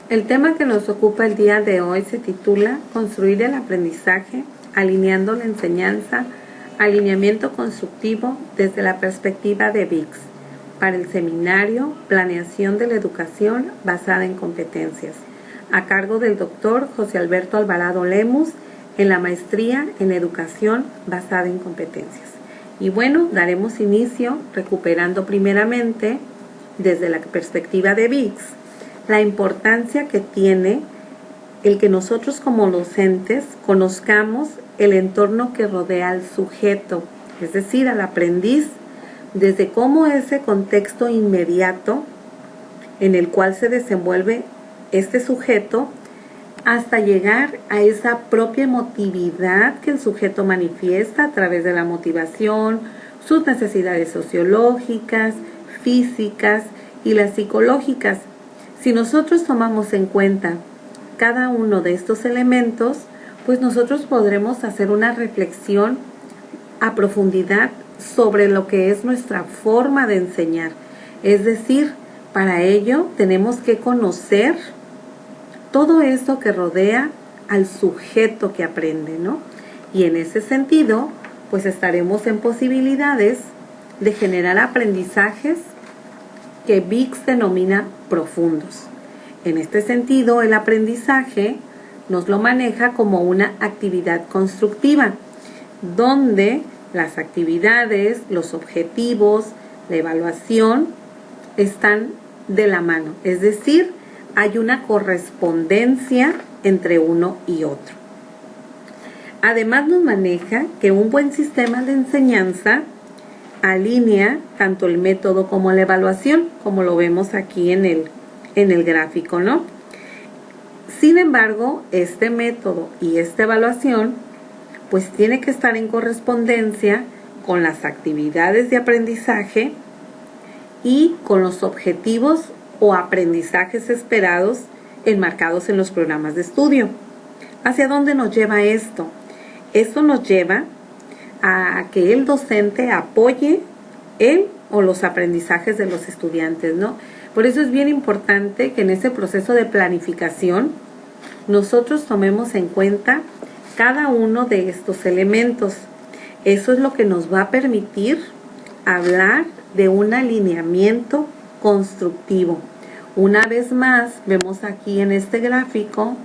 El tema que nos ocupa el día de hoy se titula Construir el aprendizaje, alineando la enseñanza, alineamiento constructivo desde la perspectiva de VIX, para el seminario Planeación de la Educación basada en competencias, a cargo del doctor José Alberto Alvarado Lemus, en la maestría en Educación basada en competencias. Y bueno, daremos inicio recuperando primeramente, desde la perspectiva de VIX, la importancia que tiene el que nosotros como docentes conozcamos el entorno que rodea al sujeto, es decir, al aprendiz, desde cómo ese contexto inmediato en el cual se desenvuelve este sujeto hasta llegar a esa propia emotividad que el sujeto manifiesta a través de la motivación, sus necesidades sociológicas, físicas y las psicológicas. Si nosotros tomamos en cuenta cada uno de estos elementos, pues nosotros podremos hacer una reflexión a profundidad sobre lo que es nuestra forma de enseñar. Es decir, para ello tenemos que conocer todo esto que rodea al sujeto que aprende, ¿no? Y en ese sentido, pues estaremos en posibilidades de generar aprendizajes que VIX denomina profundos. En este sentido, el aprendizaje nos lo maneja como una actividad constructiva, donde las actividades, los objetivos, la evaluación están de la mano, es decir, hay una correspondencia entre uno y otro. Además nos maneja que un buen sistema de enseñanza alinea tanto el método como la evaluación, como lo vemos aquí en el gráfico, ¿no? Sin embargo, este método y esta evaluación pues tiene que estar en correspondencia con las actividades de aprendizaje y con los objetivos o aprendizajes esperados enmarcados en los programas de estudio. ¿Hacia dónde nos lleva esto? Esto nos lleva a que el docente apoye el o los aprendizajes de los estudiantes, ¿no? Por eso es bien importante que en ese proceso de planificación nosotros tomemos en cuenta cada uno de estos elementos. Eso es lo que nos va a permitir hablar de un alineamiento constructivo. Una vez más, vemos aquí en este gráfico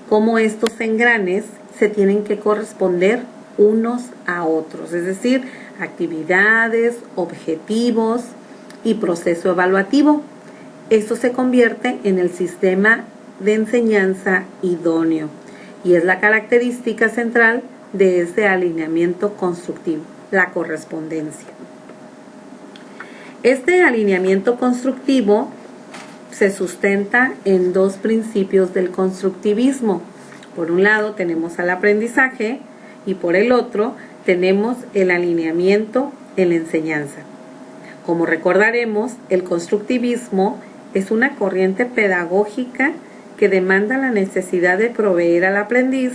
cómo estos engranes se tienen que corresponder unos a otros, es decir, actividades, objetivos y proceso evaluativo. Esto se convierte en el sistema de enseñanza idóneo y es la característica central de este alineamiento constructivo, la correspondencia. Este alineamiento constructivo se sustenta en dos principios del constructivismo. Por un lado tenemos al aprendizaje y por el otro tenemos el alineamiento en la enseñanza. Como recordaremos, el constructivismo es una corriente pedagógica que demanda la necesidad de proveer al aprendiz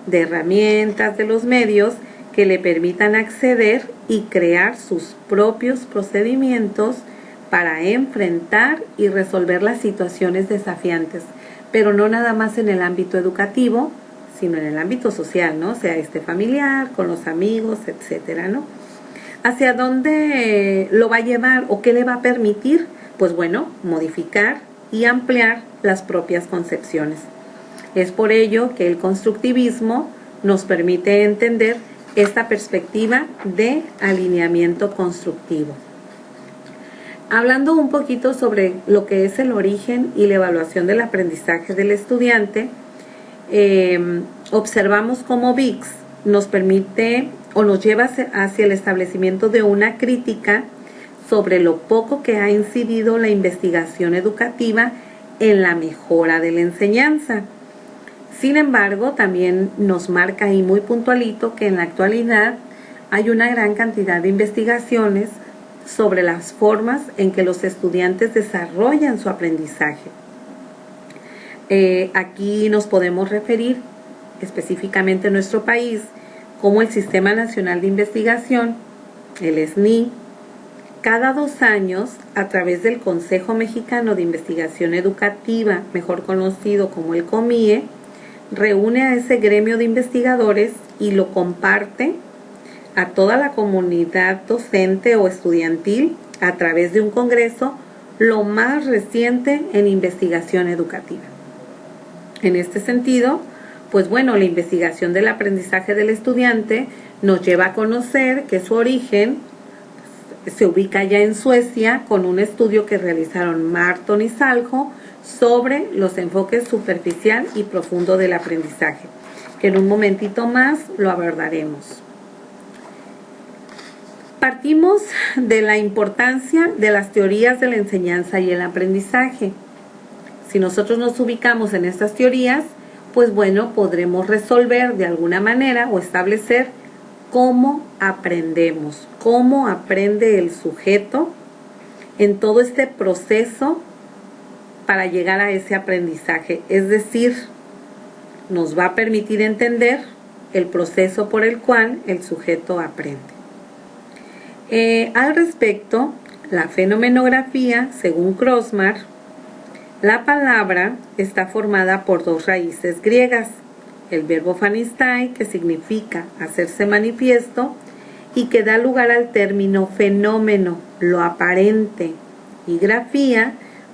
de herramientas, de los medios que le permitan acceder y crear sus propios procedimientos para enfrentar y resolver las situaciones desafiantes, pero no nada más en el ámbito educativo, sino en el ámbito social, ¿no? Sea familiar, con los amigos, etcétera, ¿no? ¿Hacia dónde lo va a llevar o qué le va a permitir? Pues bueno, modificar y ampliar las propias concepciones. Es por ello que el constructivismo nos permite entender esta perspectiva de alineamiento constructivo. Hablando un poquito sobre lo que es el origen y la evaluación del aprendizaje del estudiante, observamos cómo VIX nos permite o nos lleva hacia el establecimiento de una crítica sobre lo poco que ha incidido la investigación educativa en la mejora de la enseñanza. Sin embargo, también nos marca ahí muy puntualito que en la actualidad hay una gran cantidad de investigaciones sobre las formas en que los estudiantes desarrollan su aprendizaje. Aquí nos podemos referir específicamente en nuestro país como el Sistema Nacional de Investigación, el SNI, Cada 2 años, a través del Consejo Mexicano de Investigación Educativa, mejor conocido como el COMIE, reúne a ese gremio de investigadores y lo comparte a toda la comunidad docente o estudiantil a través de un congreso, lo más reciente en investigación educativa. En este sentido, pues bueno, la investigación del aprendizaje del estudiante nos lleva a conocer que su origen se ubica ya en Suecia con un estudio que realizaron Marton y Saljo sobre los enfoques superficial y profundo del aprendizaje, que en un momentito más lo abordaremos. Partimos de la importancia de las teorías de la enseñanza y el aprendizaje. Si nosotros nos ubicamos en estas teorías, pues bueno, podremos resolver de alguna manera o establecer cómo aprendemos, cómo aprende el sujeto en todo este proceso para llegar a ese aprendizaje. Es decir, nos va a permitir entender el proceso por el cual el sujeto aprende. Al respecto, la fenomenografía, según Krosmar, la palabra está formada por 2 raíces griegas, el verbo phanistai, que significa hacerse manifiesto, y que da lugar al término fenómeno, lo aparente, y grafía,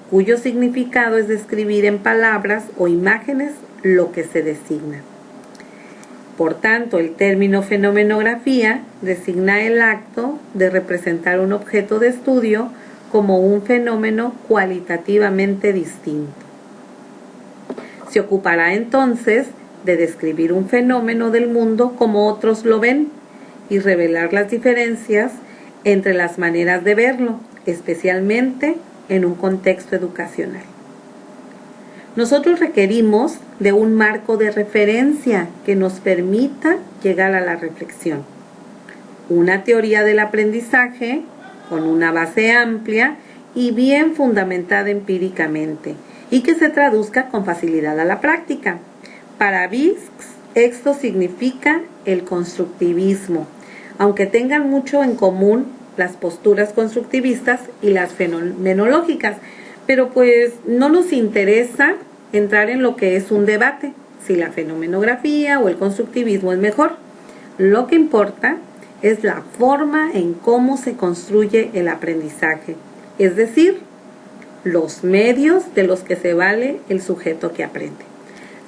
cuyo significado es describir en palabras o imágenes lo que se designa. Por tanto, el término fenomenografía designa el acto de representar un objeto de estudio como un fenómeno cualitativamente distinto. Se ocupará entonces de describir un fenómeno del mundo como otros lo ven y revelar las diferencias entre las maneras de verlo, especialmente en un contexto educacional. Nosotros requerimos de un marco de referencia que nos permita llegar a la reflexión. Una teoría del aprendizaje con una base amplia y bien fundamentada empíricamente y que se traduzca con facilidad a la práctica. Para Bix, esto significa el constructivismo, aunque tengan mucho en común las posturas constructivistas y las fenomenológicas, pero pues no nos interesa entrar en lo que es un debate, si la fenomenografía o el constructivismo es mejor. Lo que importa es la forma en cómo se construye el aprendizaje, es decir, los medios de los que se vale el sujeto que aprende.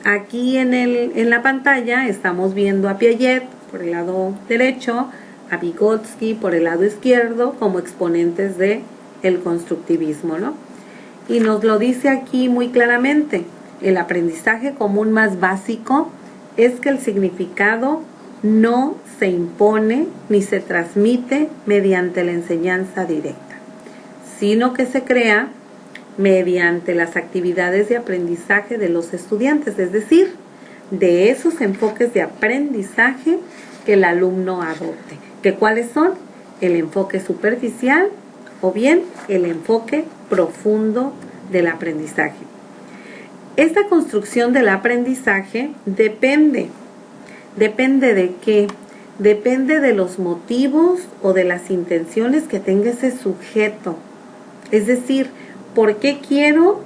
Aquí en la pantalla estamos viendo a Piaget por el lado derecho, a Vygotsky por el lado izquierdo como exponentes del constructivismo, ¿no? Y nos lo dice aquí muy claramente, el aprendizaje común más básico es que el significado no se impone ni se transmite mediante la enseñanza directa, sino que se crea mediante las actividades de aprendizaje de los estudiantes, es decir, de esos enfoques de aprendizaje que el alumno adopte. ¿Que cuáles son? El enfoque superficial o bien el enfoque profundo del aprendizaje. Esta construcción del aprendizaje depende de qué, depende de los motivos o de las intenciones que tenga ese sujeto. Es decir, ¿por qué quiero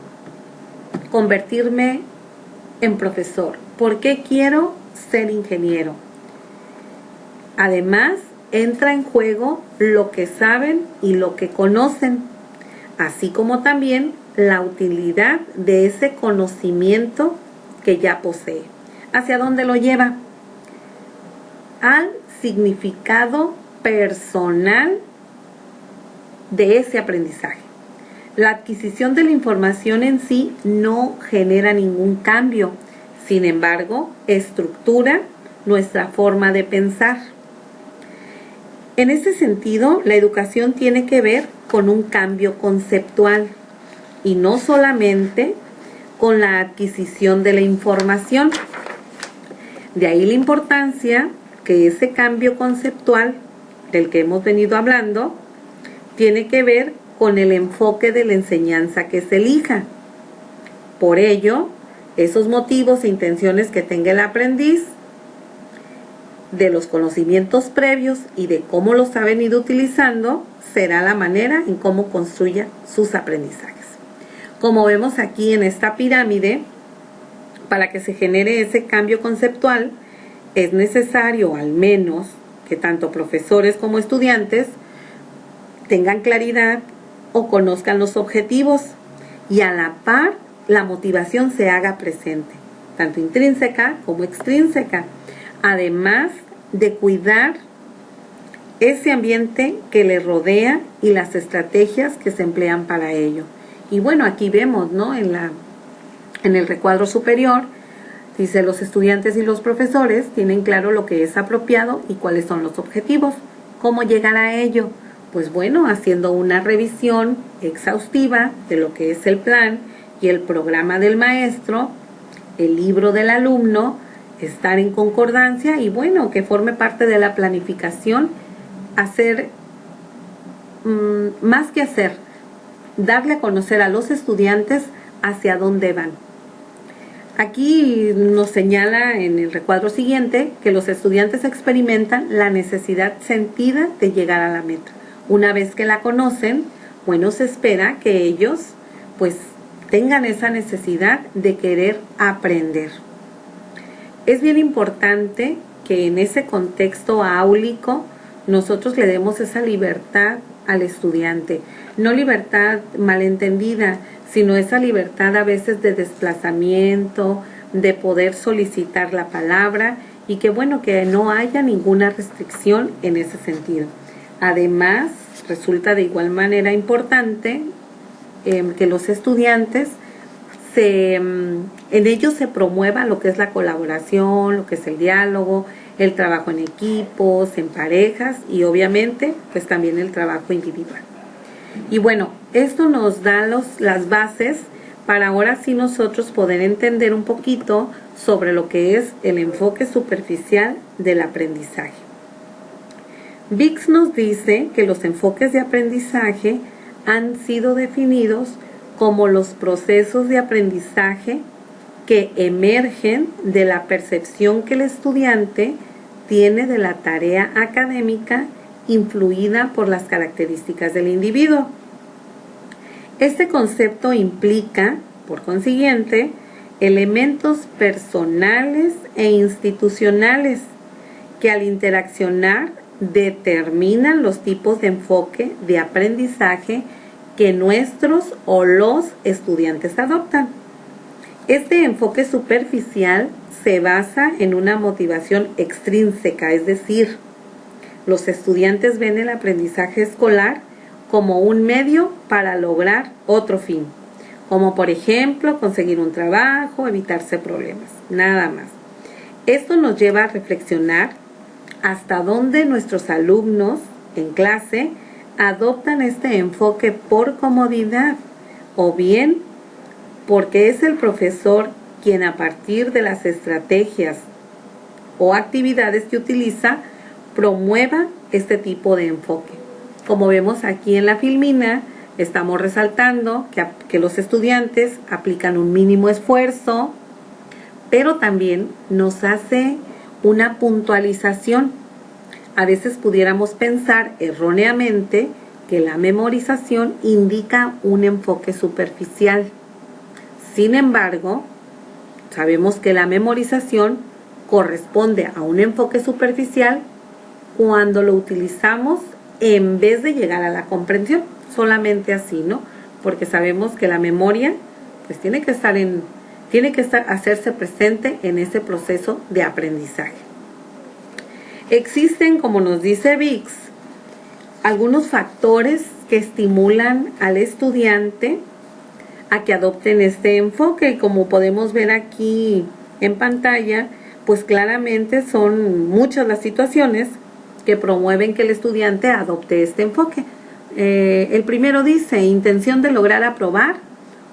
convertirme en profesor? ¿Por qué quiero ser ingeniero? Además, entra en juego lo que saben y lo que conocen, así como también la utilidad de ese conocimiento que ya posee. ¿Hacia dónde lo lleva? Al significado personal de ese aprendizaje. La adquisición de la información en sí no genera ningún cambio, sin embargo, estructura nuestra forma de pensar. En ese sentido, la educación tiene que ver con un cambio conceptual y no solamente con la adquisición de la información. De ahí la importancia que ese cambio conceptual del que hemos venido hablando tiene que ver con el enfoque de la enseñanza que se elija. Por ello, esos motivos e intenciones que tenga el aprendiz de los conocimientos previos y de cómo los ha venido utilizando, será la manera en cómo construya sus aprendizajes. Como vemos aquí en esta pirámide, para que se genere ese cambio conceptual, es necesario al menos que tanto profesores como estudiantes tengan claridad o conozcan los objetivos y a la par la motivación se haga presente, tanto intrínseca como extrínseca, además de cuidar ese ambiente que le rodea y las estrategias que se emplean para ello. Y bueno, aquí vemos, ¿no? En el recuadro superior, dice: los estudiantes y los profesores tienen claro lo que es apropiado y cuáles son los objetivos. ¿Cómo llegar a ello? Pues bueno, haciendo una revisión exhaustiva de lo que es el plan y el programa del maestro, el libro del alumno, estar en concordancia y bueno, que forme parte de la planificación, más que hacer, darle a conocer a los estudiantes hacia dónde van. Aquí nos señala en el recuadro siguiente que los estudiantes experimentan la necesidad sentida de llegar a la meta. Una vez que la conocen, bueno, se espera que ellos pues tengan esa necesidad de querer aprender. Es bien importante que en ese contexto áulico nosotros le demos esa libertad al estudiante, no libertad malentendida, sino esa libertad a veces de desplazamiento, de poder solicitar la palabra y que bueno, que no haya ninguna restricción en ese sentido. Además, resulta de igual manera importante que los estudiantes en ellos se promueva lo que es la colaboración, lo que es el diálogo, el trabajo en equipos, en parejas y obviamente pues también el trabajo individual. Y bueno, esto nos da las bases para ahora sí nosotros poder entender un poquito sobre lo que es el enfoque superficial del aprendizaje. Vicks nos dice que los enfoques de aprendizaje han sido definidos como los procesos de aprendizaje que emergen de la percepción que el estudiante tiene de la tarea académica influida por las características del individuo. Este concepto implica, por consiguiente, elementos personales e institucionales que al interaccionar determinan los tipos de enfoque de aprendizaje que nuestros o los estudiantes adoptan. Este enfoque superficial se basa en una motivación extrínseca, es decir, los estudiantes ven el aprendizaje escolar como un medio para lograr otro fin, como por ejemplo conseguir un trabajo, evitarse problemas, nada más. Esto nos lleva a reflexionar hasta dónde nuestros alumnos en clase adoptan este enfoque por comodidad o bien porque es el profesor quien a partir de las estrategias o actividades que utiliza promueva este tipo de enfoque. Como vemos aquí en la filmina, estamos resaltando que los estudiantes aplican un mínimo esfuerzo, pero también nos hace una puntualización. A veces pudiéramos pensar erróneamente que la memorización indica un enfoque superficial. Sin embargo, sabemos que la memorización corresponde a un enfoque superficial cuando lo utilizamos en vez de llegar a la comprensión, solamente así, ¿no? Porque sabemos que la memoria pues tiene que hacerse presente en ese proceso de aprendizaje. Existen, como nos dice Vicks, algunos factores que estimulan al estudiante a que adopten este enfoque, y como podemos ver aquí en pantalla, pues claramente son muchas las situaciones que promueven que el estudiante adopte este enfoque. El primero dice: intención de lograr aprobar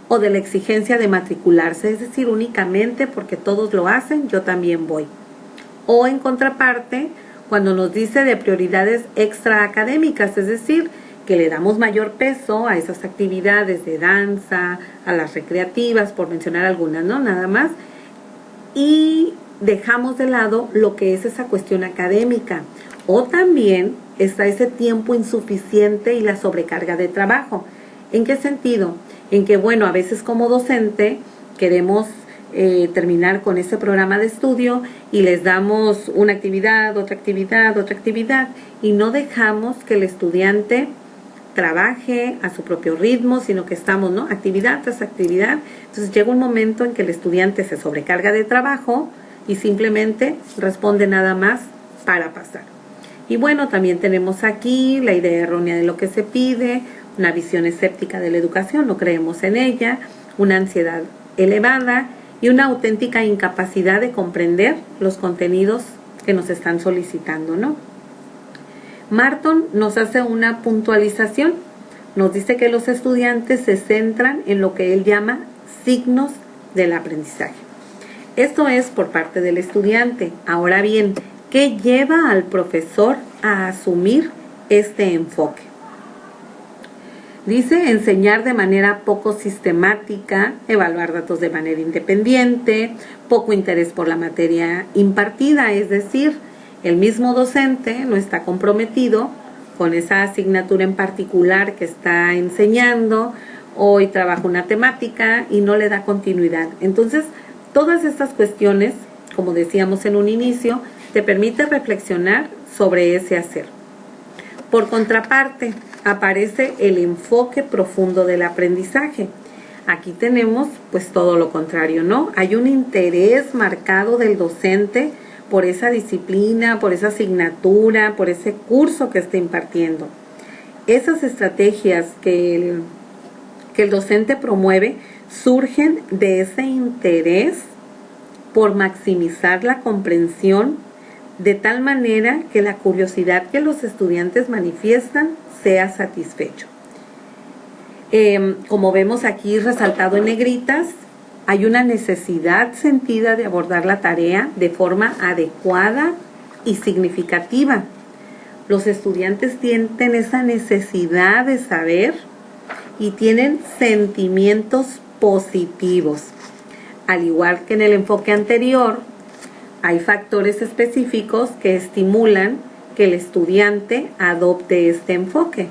o de la exigencia de matricularse, es decir, únicamente porque todos lo hacen, yo también voy. O en contraparte, cuando nos dice de prioridades extraacadémicas, es decir, que le damos mayor peso a esas actividades de danza, a las recreativas, por mencionar algunas, ¿no? Nada más. Y dejamos de lado lo que es esa cuestión académica. O también está ese tiempo insuficiente y la sobrecarga de trabajo. ¿En qué sentido? En que, bueno, a veces como docente queremos terminar con ese programa de estudio y les damos una actividad, otra actividad, otra actividad, y no dejamos que el estudiante trabaje a su propio ritmo, sino que estamos, ¿no?, actividad tras actividad. Entonces llega un momento en que el estudiante se sobrecarga de trabajo y simplemente responde nada más para pasar. Y bueno, también tenemos aquí la idea errónea de lo que se pide, una visión escéptica de la educación, no creemos en ella, una ansiedad elevada y una auténtica incapacidad de comprender los contenidos que nos están solicitando, ¿no? Marton nos hace una puntualización, nos dice que los estudiantes se centran en lo que él llama signos del aprendizaje. Esto es por parte del estudiante. Ahora bien, ¿qué lleva al profesor a asumir este enfoque? Dice enseñar de manera poco sistemática, evaluar datos de manera independiente, poco interés por la materia impartida, es decir, el mismo docente no está comprometido con esa asignatura en particular que está enseñando, hoy trabaja una temática y no le da continuidad. Entonces, todas estas cuestiones, como decíamos en un inicio, te permite reflexionar sobre ese hacer. Por contraparte, aparece el enfoque profundo del aprendizaje. Aquí tenemos pues todo lo contrario, ¿no? Hay un interés marcado del docente por esa disciplina, por esa asignatura, por ese curso que está impartiendo. Esas estrategias que el docente promueve surgen de ese interés por maximizar la comprensión de tal manera que la curiosidad que los estudiantes manifiestan sea satisfecho. Como vemos aquí resaltado en negritas, hay una necesidad sentida de abordar la tarea de forma adecuada y significativa. Los estudiantes sienten esa necesidad de saber y tienen sentimientos positivos. Al igual que en el enfoque anterior, hay factores específicos que estimulan que el estudiante adopte este enfoque.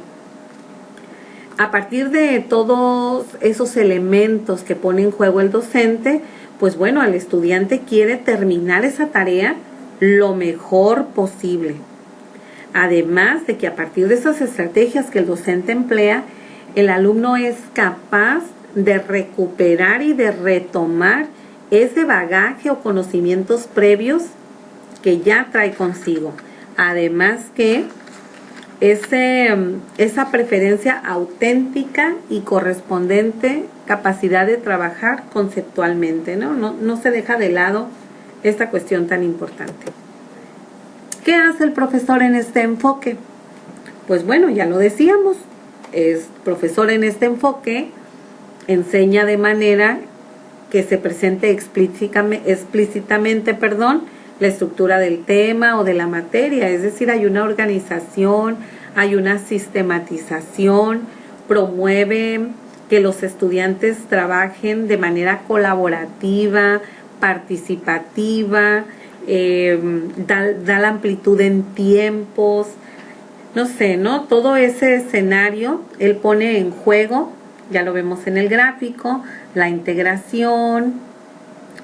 A partir de todos esos elementos que pone en juego el docente, pues bueno, el estudiante quiere terminar esa tarea lo mejor posible. Además de que a partir de esas estrategias que el docente emplea, el alumno es capaz de recuperar y de retomar ese bagaje o conocimientos previos que ya trae consigo. Además que esa preferencia auténtica y correspondente capacidad de trabajar conceptualmente, ¿no? No se deja de lado esta cuestión tan importante. ¿Qué hace el profesor en este enfoque? Pues bueno, ya lo decíamos, es profesor en este enfoque, enseña de manera que se presente explícitamente, la estructura del tema o de la materia, es decir, hay una organización, hay una sistematización, promueve que los estudiantes trabajen de manera colaborativa, participativa, da la amplitud en tiempos, no sé, ¿no? Todo ese escenario él pone en juego, ya lo vemos en el gráfico, la integración,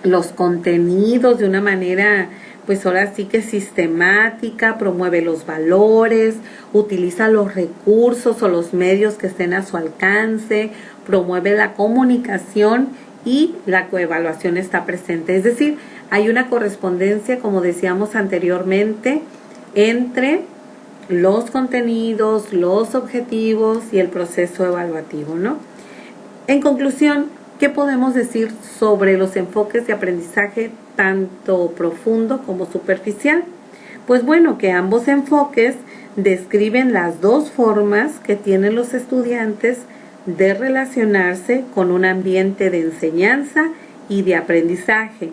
los contenidos de una manera, pues ahora sí que sistemática, promueve los valores, utiliza los recursos o los medios que estén a su alcance, promueve la comunicación y la coevaluación está presente. Es decir, hay una correspondencia, como decíamos anteriormente, entre los contenidos, los objetivos y el proceso evaluativo, ¿no? En conclusión, ¿qué podemos decir sobre los enfoques de aprendizaje tanto profundo como superficial? Pues bueno, que ambos enfoques describen las dos formas que tienen los estudiantes de relacionarse con un ambiente de enseñanza y de aprendizaje.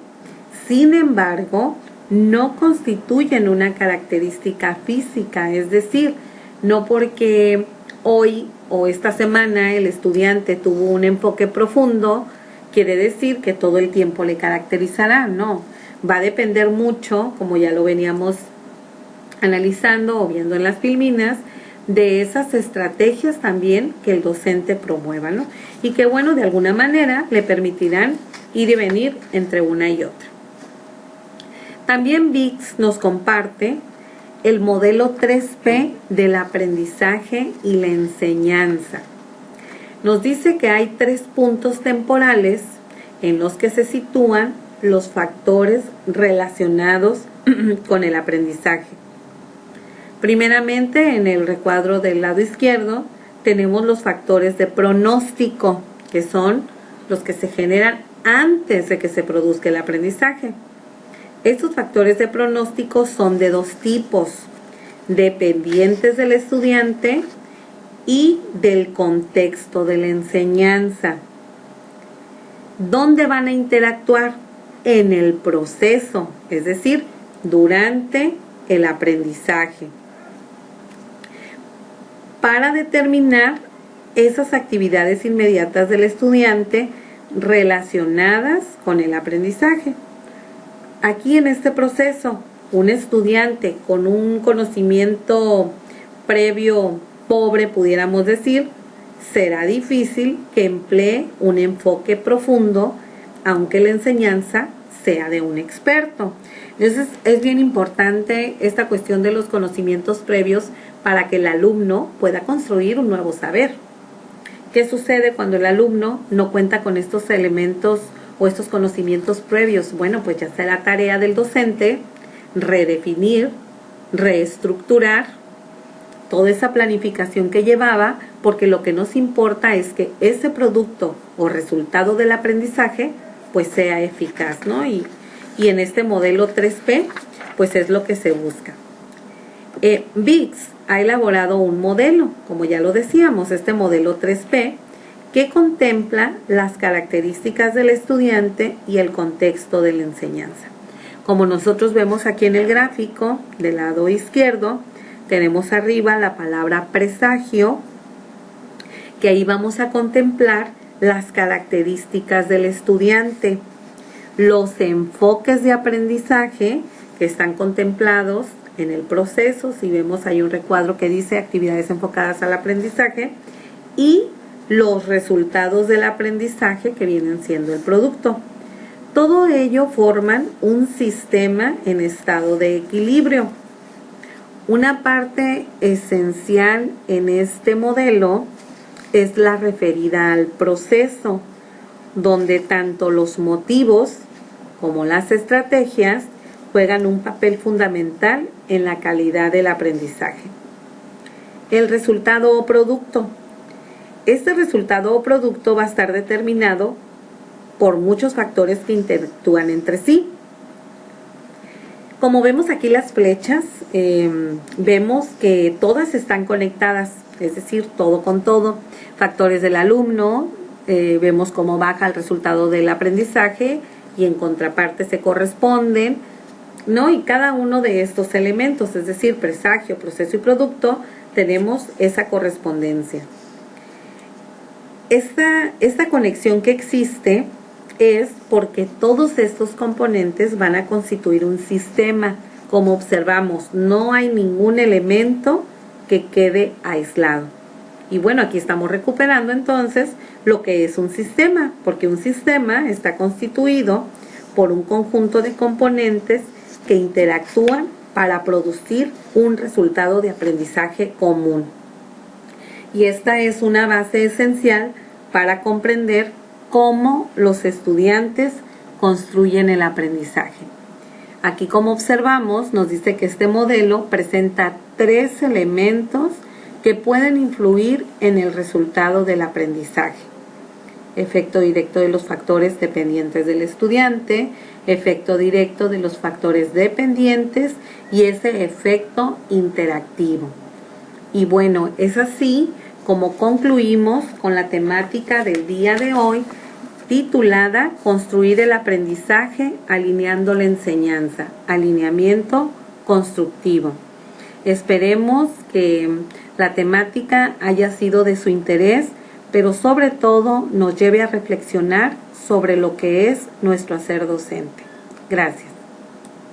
Sin embargo, no constituyen una característica física, es decir, no porque hoy o esta semana el estudiante tuvo un enfoque profundo, quiere decir que todo el tiempo le caracterizará, no. va a depender mucho, como ya lo veníamos analizando o viendo en las filminas, de esas estrategias también que el docente promueva, ¿no? Y que, bueno, de alguna manera le permitirán ir y venir entre una y otra. También VIX nos comparte el modelo 3P del aprendizaje y la enseñanza. Nos dice que hay 3 puntos temporales en los que se sitúan los factores relacionados con el aprendizaje. Primeramente, en el recuadro del lado izquierdo, tenemos los factores de pronóstico, que son los que se generan antes de que se produzca el aprendizaje. Estos factores de pronóstico son de 2 tipos, dependientes del estudiante y del contexto de la enseñanza. ¿Dónde van a interactuar? En el proceso, es decir, durante el aprendizaje, para determinar esas actividades inmediatas del estudiante relacionadas con el aprendizaje. Aquí en este proceso, un estudiante con un conocimiento previo pobre, pudiéramos decir, será difícil que emplee un enfoque profundo, aunque la enseñanza sea de un experto. Entonces es bien importante esta cuestión de los conocimientos previos para que el alumno pueda construir un nuevo saber. ¿Qué sucede cuando el alumno no cuenta con estos elementos o estos conocimientos previos? Bueno, pues ya será tarea del docente redefinir, reestructurar toda esa planificación que llevaba, porque lo que nos importa es que ese producto o resultado del aprendizaje pues sea eficaz, ¿no? Y en este modelo 3P pues es lo que se busca. VIX ha elaborado un modelo, como ya lo decíamos, este modelo 3P, que contempla las características del estudiante y el contexto de la enseñanza. Como nosotros vemos aquí en el gráfico del lado izquierdo, tenemos arriba la palabra presagio, que ahí vamos a contemplar las características del estudiante, los enfoques de aprendizaje que están contemplados en el proceso. Si vemos, hay un recuadro que dice actividades enfocadas al aprendizaje, y los resultados del aprendizaje que vienen siendo el producto. Todo ello forman un sistema en estado de equilibrio. Una parte esencial en este modelo es la referida al proceso, donde tanto los motivos como las estrategias juegan un papel fundamental en la calidad del aprendizaje. El resultado o producto. Este resultado o producto va a estar determinado por muchos factores que interactúan entre sí. Como vemos aquí las flechas, vemos que todas están conectadas, es decir, todo con todo. Factores del alumno, vemos cómo baja el resultado del aprendizaje y en contraparte se corresponden, ¿no? Y cada uno de estos elementos, es decir, presagio, proceso y producto, tenemos esa correspondencia. Esta conexión que existe es porque todos estos componentes van a constituir un sistema. Como observamos, no hay ningún elemento que quede aislado. Y bueno, aquí estamos recuperando entonces lo que es un sistema, porque un sistema está constituido por un conjunto de componentes que interactúan para producir un resultado de aprendizaje común. Y esta es una base esencial para comprender cómo los estudiantes construyen el aprendizaje. Aquí, como observamos, nos dice que este modelo presenta 3 elementos que pueden influir en el resultado del aprendizaje. Efecto directo de los factores dependientes del estudiante, efecto directo de los factores dependientes y ese efecto interactivo. Y bueno, es así como concluimos con la temática del día de hoy, titulada Construir el aprendizaje alineando la enseñanza, alineamiento constructivo. Esperemos que la temática haya sido de su interés, pero sobre todo nos lleve a reflexionar sobre lo que es nuestro hacer docente. Gracias.